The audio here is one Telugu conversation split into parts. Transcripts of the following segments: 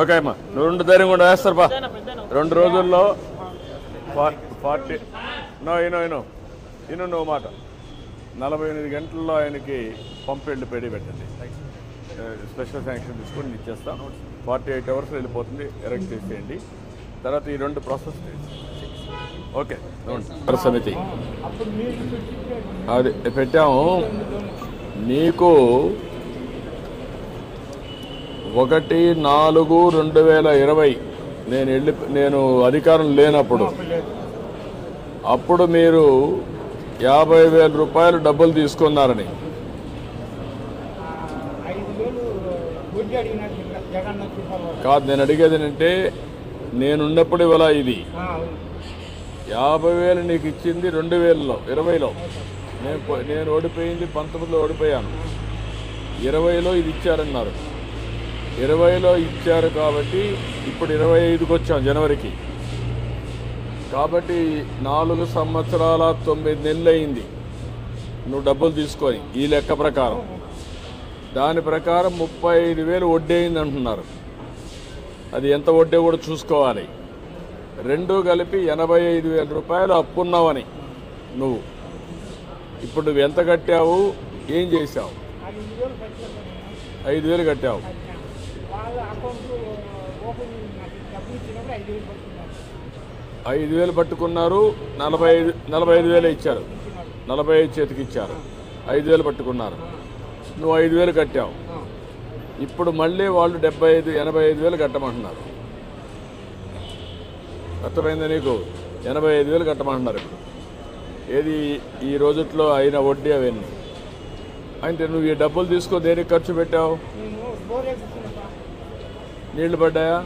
ఓకే అమ్మా, నువ్వు 2 ధైర్యం కూడా వేస్తారు బా. 2 రోజుల్లో 40 నువ్వు మాట 48 గంటల్లో ఆయనకి పంపు వెళ్ళి పెడి పెట్టండి. స్పెషల్ శాంక్షన్ తీసుకొని ఇచ్చేస్తాం. 48 అవర్స్ వెళ్ళిపోతుంది, ఎరెక్ట్ చేసేయండి. తర్వాత ఈ 2 ప్రాసెస్ ఓకే. సమితి అది పెట్టాము. నీకు 1/4/2020 నేను అధికారం లేనప్పుడు మీరు 50,000 రూపాయలు డబ్బులు తీసుకున్నారని. కాదు, నేను అడిగేది ఏంటంటే నేనున్నప్పుడు ఇవాళ ఇది 50,000 నీకు ఇచ్చింది 2020లో. నేను ఓడిపోయింది 19లో ఓడిపోయాను. 20లో ఇది ఇచ్చారన్నారు. 20లో ఇచ్చారు కాబట్టి ఇప్పుడు 25కి వచ్చాం జనవరికి. కాబట్టి 4 సంవత్సరాల 9 నెలలు అయింది నువ్వు డబ్బులు తీసుకొని. ఈ లెక్క ప్రకారం దాని ప్రకారం 35,000 వడ్డీ అయింది అంటున్నారు. అది ఎంత వడ్డీ కూడా చూసుకోవాలి. 2 కలిపి 85,000 రూపాయలు అప్పున్నావని నువ్వు. ఇప్పుడు నువ్వు ఎంత కట్టావు, ఏం చేశావు? 5,000 కట్టావు. 5,000 పట్టుకున్నారు. 45,000 ఇచ్చారు. 45 చేతికి ఇచ్చారు. 5,000 పట్టుకున్నారు. నువ్వు 5,000 కట్టావు. ఇప్పుడు మళ్ళీ వాళ్ళు 85,000 కట్టమంటున్నారు. అర్థమైందా నీకు? 85,000 కట్టమంటున్నారు ఇప్పుడు. ఏది ఈ రోజుట్లో అయిన వడ్డీ అవన్నీ. అంటే నువ్వు ఈ డబ్బులు తీసుకో దేనికి ఖర్చు పెట్టావు? నీళ్లు పడ్డాయా?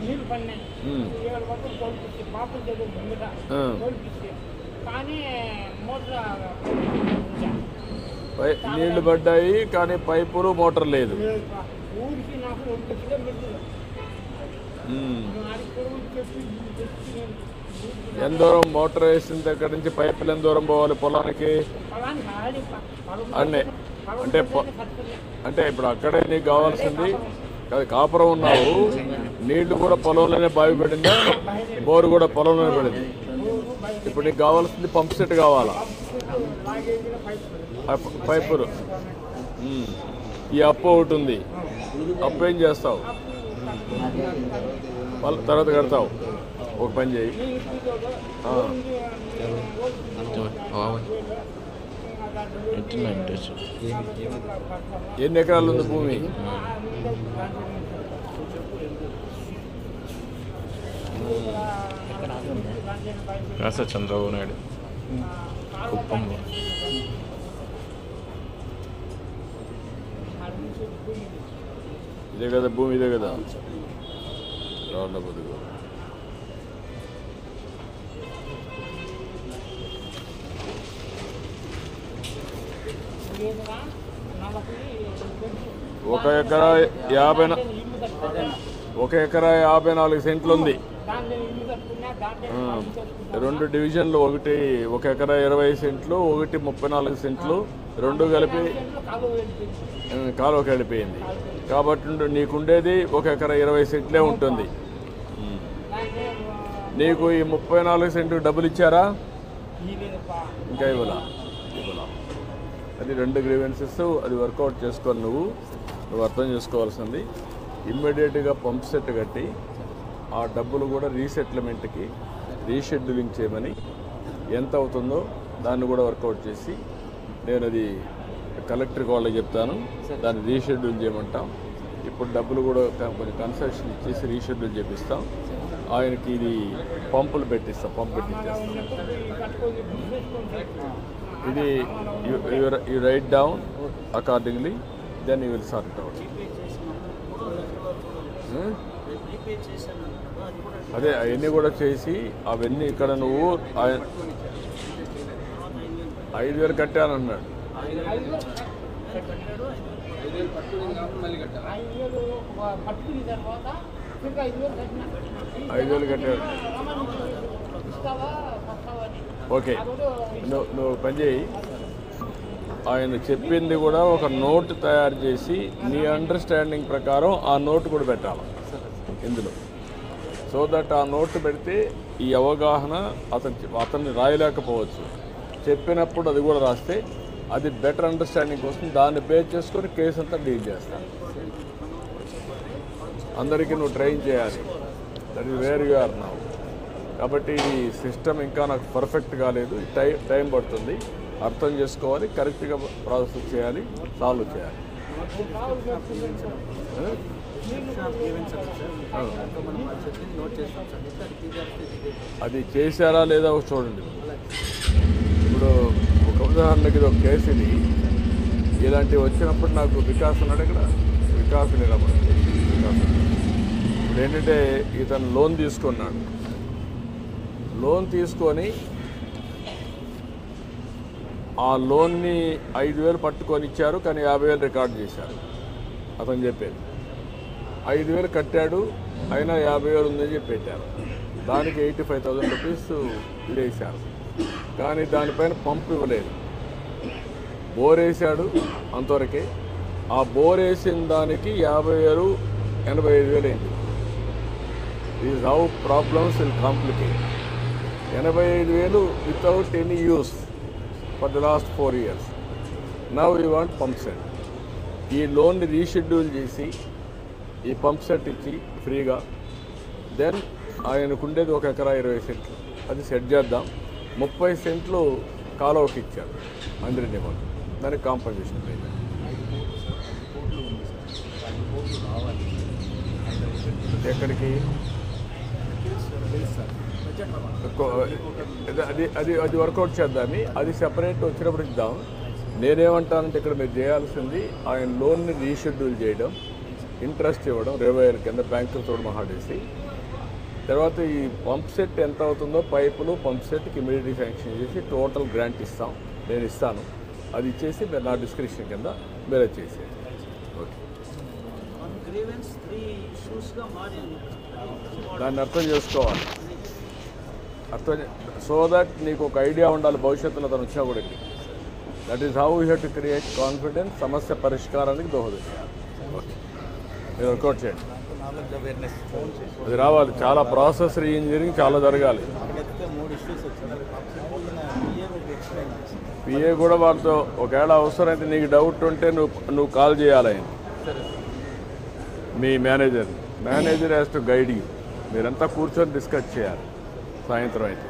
నీళ్లు పడ్డాయి కానీ పైపులు మోటార్ లేదు. ఎంత దూరం మోటార్ వేసిన దగ్గర నుంచి పైపులు ఎంత దూరం పోవాలి పొలానికి? అంటే ఇప్పుడు అక్కడే నీకు కావాల్సింది అది కాపురం ఉన్నావు. నీళ్లు కూడా పొలంలోనే బావి పడిందా? బోరు కూడా పొలంలోనే పడింది. ఇప్పుడు నీకు కావాల్సింది పంప్ సెట్ కావాలా? పైపులు. ఈ అప్పు ఒకటి ఉంది. అప్పు ఏం చేస్తావు? తర్వాత కడతావు. ఒక పని చేయి. ఎన్ని ఎకరాలు ఉంది భూమి? చంద్రబాబు నాయుడు కుప్పంలో. ఇదే కదా భూమి, ఇదే కదా రాళ్ళ బతుకు. ఒక ఎకరా 54 సెంట్లు ఉంది. 2 డివిజన్లు, ఒకటి 1 ఎకరా 20 సెంట్లు, ఒకటి 34 సెంట్లు, 2 కలిపి కాలువకి వెళ్ళిపోయింది. కాబట్టి నీకుండేది 1 ఎకరా 20 సెంట్లే ఉంటుంది. నీకు ఈ 34 సెంట్లు డబ్బులు ఇచ్చారా? ఇంకా ఇవ్వలా. అది 2 గ్రీవెన్సెస్. అది వర్కౌట్ చేసుకొని నువ్వు అర్థం చేసుకోవాల్సింది. ఇమ్మీడియట్గా పంప్ సెట్ కట్టి ఆ డబ్బులు కూడా రీసెటిల్మెంట్కి రీషెడ్యూలింగ్ చేయమని, ఎంత అవుతుందో దాన్ని కూడా వర్కౌట్ చేసి నేను అది కలెక్టర్కి వాళ్ళకి చెప్తాను. దాన్ని రీషెడ్యూల్ చేయమంటాం. ఇప్పుడు డబ్బులు కూడా కొంచెం కన్సెషన్ ఇచ్చేసి రీషెడ్యూల్ చేపిస్తాం. ఆయనకి ఇది పంపులు పెట్టిస్తాం. పంపు పెట్టించేస్తాం. ఇది you write down accordingly, then you will sort it out. అదే అవన్నీ కూడా చేసి అవన్నీ ఇక్కడ నువ్వు 5,000 కట్టానన్నాడు. 5,000 కట్టాడు. ఓకే, నువ్వు పని చేయి. ఆయన చెప్పింది కూడా ఒక నోట్ తయారు చేసి నీ అండర్స్టాండింగ్ ప్రకారం ఆ నోట్ కూడా పెట్టాలి. ఇందులో. సో దట్ ఆ నోట్ పెడితే ఈ అవగాహన అతన్ని రాయలేకపోవచ్చు, చెప్పినప్పుడు అది కూడా రాస్తే అది బెటర్ అండర్స్టాండింగ్ కోసం దాన్ని బేస్ చేసుకొని కేసు అంతా డీల్ చేస్తాను. అందరికీ నువ్వు ట్రైన్ చేయాలి, that is where you are now. కాబట్టి ఈ సిస్టమ్ ఇంకా నాకు పర్ఫెక్ట్ కాలేదు, టైం పడుతుంది, అర్థం చేసుకోవాలి, కరెక్ట్గా ప్రాసెస్ చేయాలి, సాల్వ్ చేయాలి. అది చేశారా లేదా చూడండి. ఇప్పుడు ఒక ఉదాహరణకి ఇది ఒక కేసు, ఇది ఇలాంటివి వచ్చినప్పుడు నాకు వికాస్ ఉన్నాడు ఇక్కడ, వికాస్ నిలబడి వికాస్ ఇప్పుడు ఏంటంటే ఇతను లోన్ తీసుకున్నాడు. లోన్ తీసుకొని ఆ లోన్ని 5,000 పట్టుకొని ఇచ్చారు, కానీ 50,000 రికార్డ్ చేశారు. అతను చెప్పేది 5,000 కట్టాడు, అయినా 50,000 ఉందని చెప్పి పెట్టారు. దానికి 85,000 రూపీస్ వేశారు, కానీ దానిపైన పంపు ఇవ్వలేదు. బోర్ వేసాడు అంతవరకే. ఆ బోర్ వేసిన దానికి 50,000 85,000 అయింది. Is how problems will complicate. 85,000 without any use for the last 4 years. Now you want pump set. ఈ లోన్ని రీషెడ్యూల్ చేసి ఈ పంప్ సెట్ ఇచ్చి ఫ్రీగా, దెన్ ఆయనకుండేది 1 ఎకరా 20 సెంట్లు, అది సెట్ చేద్దాం. 30 సెంట్లు కాలువకి ఇచ్చాడు అందరి అమౌంట్, దానికి కాంపన్సేషన్ లేదు. ఎక్కడికి అది వర్కౌట్ చేద్దామి, అది సెపరేట్ వచ్చినప్పుడు ఇద్దాం. నేనేమంటానంటే ఇక్కడ మీరు చేయాల్సింది ఆయన లోన్ని రీషెడ్యూల్ చేయడం, ఇంట్రెస్ట్ ఇవ్వడం 20,000 కింద బ్యాంకులతో మహాడేసి, తర్వాత ఈ పంప్ సెట్ ఎంత అవుతుందో పైపులు పంప్ సెట్కి ఇమీడియట్లీ శాంక్షన్ చేసి టోటల్ గ్రాంట్ ఇస్తాం, నేను ఇస్తాను. అది ఇచ్చేసి మీరు నా డిస్క్రిప్షన్ కింద మీరే చేసేది. ఓకే, దాన్ని అర్థం చేసుకోవాలి, సో దట్ నీకు ఒక ఐడియా ఉండాలి భవిష్యత్తులో తను వచ్చినా కూడా. That is how you have to create confidence, సమస్య పరిష్కారానికి దోహదం చేయాలి. ఓకే, మీరు వర్కౌట్ చేయండి, అది రావాలి. చాలా ప్రాసెస్ రీఇంజనీరింగ్ చాలా జరగాలి. పిఏ కూడా వాళ్ళతో ఒకవేళ అవసరమైతే నీకు డౌట్ ఉంటే నువ్వు కాల్ చేయాలి ఆయన, మీ manager has to guide you. మీరంతా కూర్చొని డిస్కస్ చేయాలి సాయంత్రం అయితే.